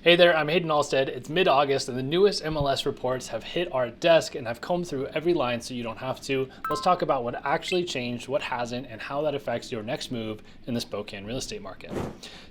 Hey there, I'm Haydn Halsted. It's mid-August and the newest MLS reports have hit our desk and have combed through every line so you don't have to. Let's talk about what actually changed, what hasn't, and how that affects your next move in the Spokane real estate market.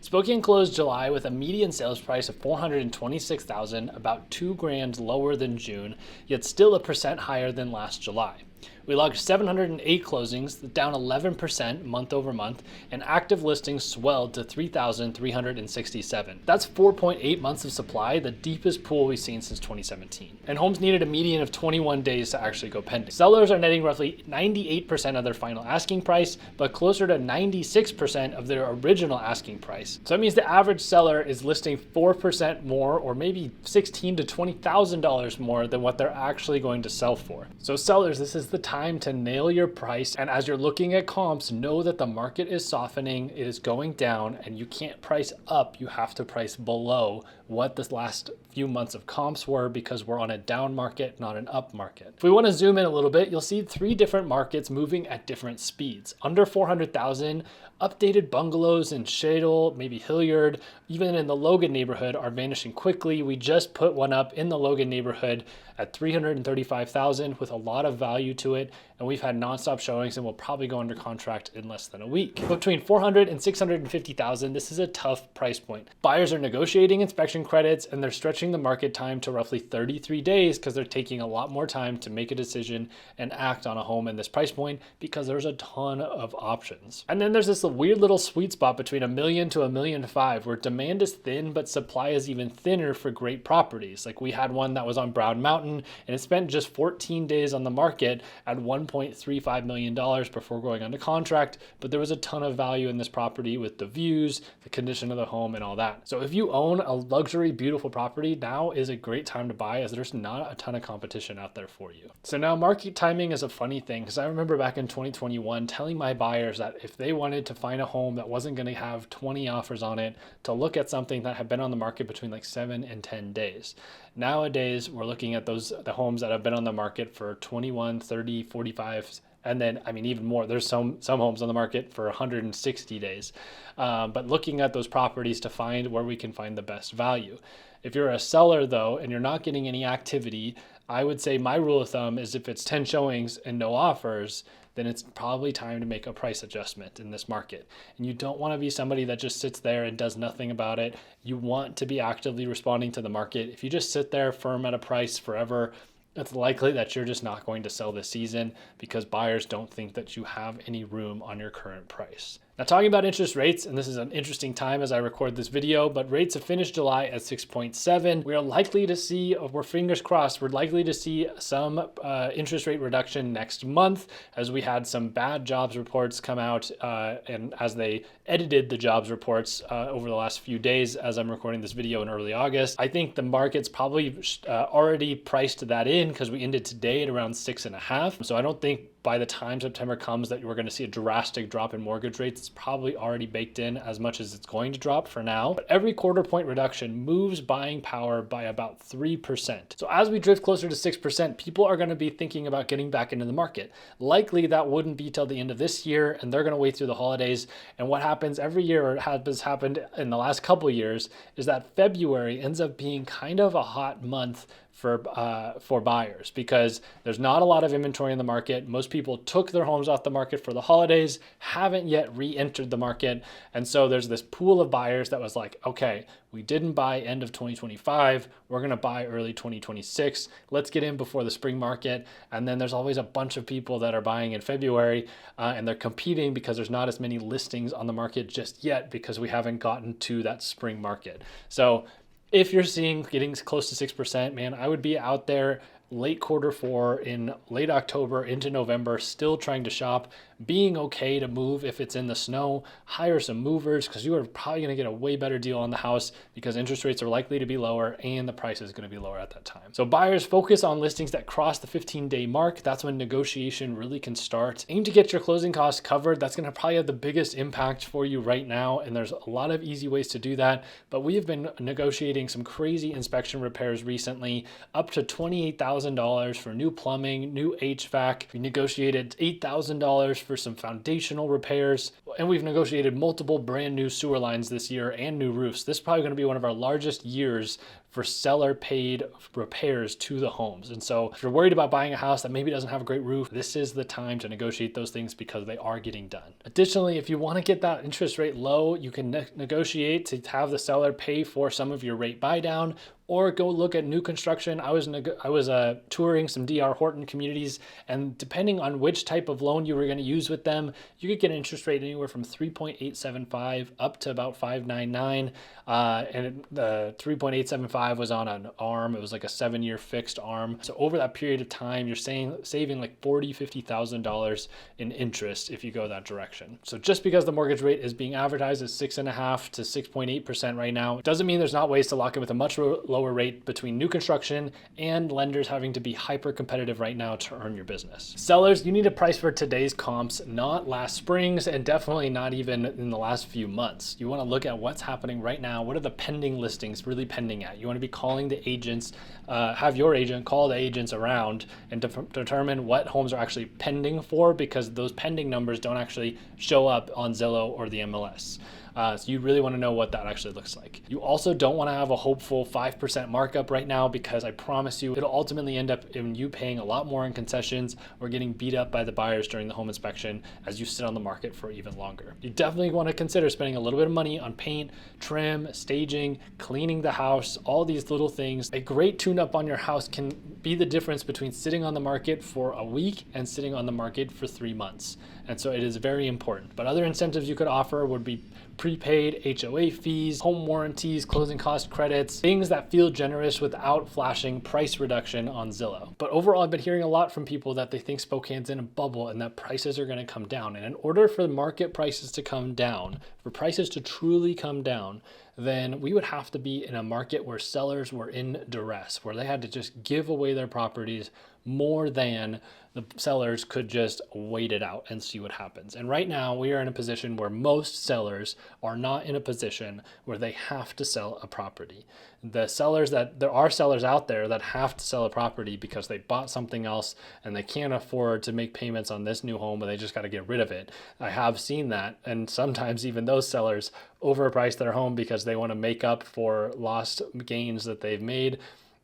Spokane closed July with a median sales price of $426,000, about $2,000 lower than June, yet still 1% higher than last July. We logged 708 closings, down 11% month over month, and active listings swelled to 3,367. That's 4.8 months of supply, the deepest pool we've seen since 2017. And homes needed a median of 21 days to actually go pending. Sellers are netting roughly 98% of their final asking price, but closer to 96% of their original asking price. So that means the average seller is listing 4% more, or maybe $16,000 to $20,000 more than what they're actually going to sell for. So sellers, this is the time to nail your price, and as you're looking at comps, know that the market is softening, it is going down, and you can't price up, you have to price below what the last few months of comps were, because we're on a down market, not an up market. If we want to zoom in a little bit, you'll see three different markets moving at different speeds. Under 400,000, updated bungalows in Shadle, maybe Hilliard, even in the Logan neighborhood are vanishing quickly. We just put one up in the Logan neighborhood at 335,000 with a lot of value to it, and we've had nonstop showings and we'll probably go under contract in less than a week. Between 400 and 650,000, this is a tough price point. Buyers are negotiating inspection credits and they're stretching the market time to roughly 33 days because they're taking a lot more time to make a decision and act on a home in this price point because there's a ton of options. And then there's this weird little sweet spot between $1 million to $1.5 million where demand is thin, but supply is even thinner for great properties. Like we had one that was on Brown Mountain and it spent just 14 days on the market at $1.35 million before going under contract, but there was a ton of value in this property with the views, the condition of the home, and all that. So if you own a luxury, beautiful property, now is a great time to buy as there's not a ton of competition out there for you. So now market timing is a funny thing because I remember back in 2021 telling my buyers that if they wanted to find a home that wasn't going to have 20 offers on it, to look at something that had been on the market between like 7 and 10 days. Nowadays, we're looking at the homes that have been on the market for 21, 30, 45, and then, I mean, even more. There's some homes on the market for 160 days. But looking at those properties to find where we can find the best value. If you're a seller, though, and you're not getting any activity, I would say my rule of thumb is if it's 10 showings and no offers, then it's probably time to make a price adjustment in this market. And you don't want to be somebody that just sits there and does nothing about it. You want to be actively responding to the market. If you just sit there firm at a price forever, it's likely that you're just not going to sell this season because buyers don't think that you have any room on your current price. Now, talking about interest rates, and this is an interesting time as I record this video, but rates have finished July at 6.7. We are likely to see, we're fingers crossed, we're likely to see some interest rate reduction next month as we had some bad jobs reports come out and as they edited the jobs reports over the last few days as I'm recording this video in early August. I think the market's probably already priced that in because we ended today at around 6.5. So I don't think by the time September comes that we're going to see a drastic drop in mortgage rates. It's probably already baked in as much as it's going to drop for now. But every quarter point reduction moves buying power by about 3%. So as we drift closer to 6%, people are going to be thinking about getting back into the market. Likely that wouldn't be till the end of this year, and they're going to wait through the holidays. And what happens every year, or has happened in the last couple of years, is that February ends up being kind of a hot month for buyers because there's not a lot of inventory in the market. Most people took their homes off the market for the holidays, haven't yet re-entered the market. And so there's this pool of buyers that was like, okay, we didn't buy end of 2025. We're going to buy early 2026. Let's get in before the spring market. And then there's always a bunch of people that are buying in February and they're competing because there's not as many listings on the market just yet because we haven't gotten to that spring market. So if you're seeing getting close to 6%, man, I would be out there late Q4 in late October into November, still trying to shop, being okay to move if it's in the snow, hire some movers because you are probably going to get a way better deal on the house because interest rates are likely to be lower and the price is going to be lower at that time. So buyers focus on listings that cross the 15-day mark. That's when negotiation really can start. Aim to get your closing costs covered. That's going to probably have the biggest impact for you right now. And there's a lot of easy ways to do that. But we have been negotiating some crazy inspection repairs recently, up to $28,000 $6,000 for new plumbing, new HVAC. We negotiated $8,000 for some foundational repairs, and we've negotiated multiple brand new sewer lines this year and new roofs. This is probably going to be one of our largest years for seller paid repairs to the homes. And so if you're worried about buying a house that maybe doesn't have a great roof, this is the time to negotiate those things because they are getting done. Additionally, if you want to get that interest rate low, you can negotiate to have the seller pay for some of your rate buy down, or go look at new construction. I was touring some DR Horton communities, and depending on which type of loan you were going to use with them, you could get an interest rate anywhere from 3.875 up to about 5.99. And the 3.875 was on an ARM. It was like a 7-year fixed ARM. So over that period of time, you're saving like $40,000-$50,000 in interest if you go that direction. So just because the mortgage rate is being advertised as 6.5 to 6.8% right now, doesn't mean there's not ways to lock in with a much lower rate between new construction and lenders having to be hyper competitive right now to earn your business. Sellers, you need to price for today's comps, not last spring's, and definitely not even in the last few months. You want to look at what's happening right now. What are the pending listings really pending at? You want to be calling the agents, have your agent call the agents around and determine what homes are actually pending for, because those pending numbers don't actually show up on Zillow or the MLS. So you really want to know what that actually looks like. You also don't want to have a hopeful 5% markup right now, because I promise you it'll ultimately end up in you paying a lot more in concessions or getting beat up by the buyers during the home inspection as you sit on the market for even longer. You definitely want to consider spending a little bit of money on paint, trim, staging, cleaning the house, all these little things. A great tune-up on your house can be the difference between sitting on the market for a week and sitting on the market for 3 months. And so it is very important. But other incentives you could offer would be prepaid HOA fees, home warranties, closing cost credits, things that feel generous without flashing price reduction on Zillow. But overall, I've been hearing a lot from people that they think Spokane's in a bubble and that prices are going to come down. And in order for the market prices to come down, for prices to truly come down, then we would have to be in a market where sellers were in duress, where they had to just give away their properties more than the sellers could just wait it out and see what happens. And right now we are in a position where most sellers are not in a position where they have to sell a property. There are sellers out there that have to sell a property because they bought something else and they can't afford to make payments on this new home, but they just got to get rid of it. I have seen that. And sometimes even those sellers overprice their home because they want to make up for lost gains that they've made.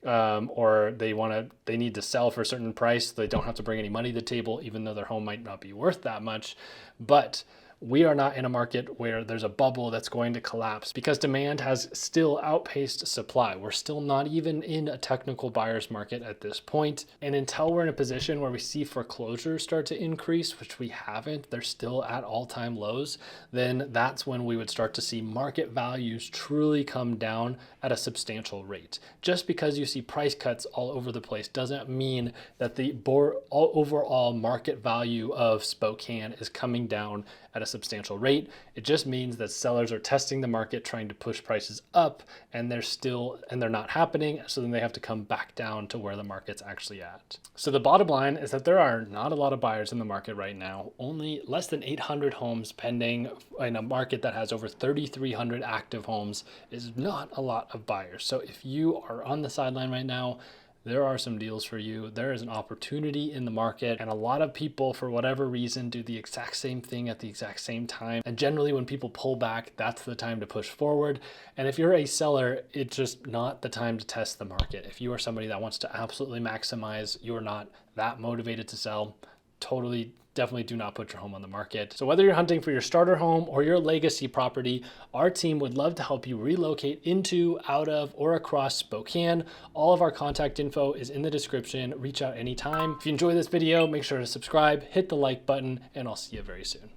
Or they need to sell for a certain price so they don't have to bring any money to the table, even though their home might not be worth that much. But we are not in a market where there's a bubble that's going to collapse, because demand has still outpaced supply. We're still not even in a technical buyer's market at this point. And until we're in a position where we see foreclosures start to increase, which we haven't, they're still at all-time lows, then that's when we would start to see market values truly come down at a substantial rate. Just because you see price cuts all over the place doesn't mean that the overall market value of Spokane is coming down at a substantial rate. It just means that sellers are testing the market, trying to push prices up, and they're not happening. So then they have to come back down to where the market's actually at. So the bottom line is that there are not a lot of buyers in the market right now. Only less than 800 homes pending in a market that has over 3,300 active homes is not a lot of buyers. So if you are on the sideline right now, there are some deals for you. There is an opportunity in the market, and a lot of people, for whatever reason, do the exact same thing at the exact same time. And generally when people pull back, that's the time to push forward. And if you're a seller, it's just not the time to test the market. If you are somebody that wants to absolutely maximize, you're not that motivated to sell, definitely do not put your home on the market. So whether you're hunting for your starter home or your legacy property, our team would love to help you relocate into, out of, or across Spokane. All of our contact info is in the description. Reach out anytime. If you enjoy this video, make sure to subscribe, hit the like button, and I'll see you very soon.